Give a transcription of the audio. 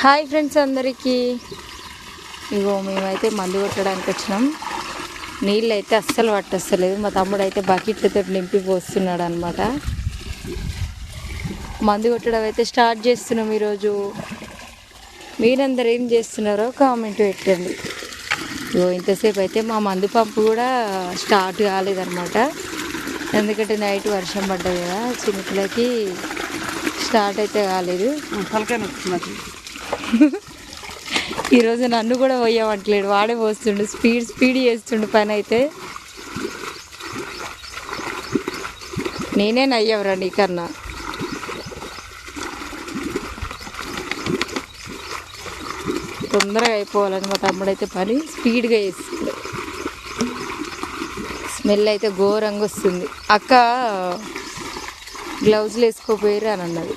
Hi friends అందరికీ. ఇగో మేమైతే మందు కొట్టడానికి వచ్చినాం. నీళ్ళు అయితే అస్సలు పట్టలేదు. మా తమ్ముడు అయితే బకెట్లతో నింపి పోస్తున్నాడు అనమాట. మందు కొట్టడం అయితే స్టార్ట్ చేస్తున్నాం ఈరోజు. మీరందరూ ఏం చేస్తున్నారో కామెంట్ పెట్టండి. ఇగో ఇంతసేపు అయితే మా మందు పంపు కూడా స్టార్ట్ కాలేదన్నమాట. ఎందుకంటే నైట్ వర్షం పడ్డది కదా, చిన్నపిల్లకి స్టార్ట్ అయితే కాలేదు. ఈరోజు నన్ను కూడా పోయమంటలేడు, వాడే పోస్తుండు. స్పీడ్ చేస్తుండు పని అయితే. నేనే నయ్యవరా నీకన్నా. తొందరగా అయిపోవాలని మా తమ్ముడు అయితే పని స్పీడ్గా చేస్తుంది. స్మెల్ అయితే ఘోరంగా వస్తుంది. అక్క గ్లౌజులు వేసుకోపోయారు అని అన్నది.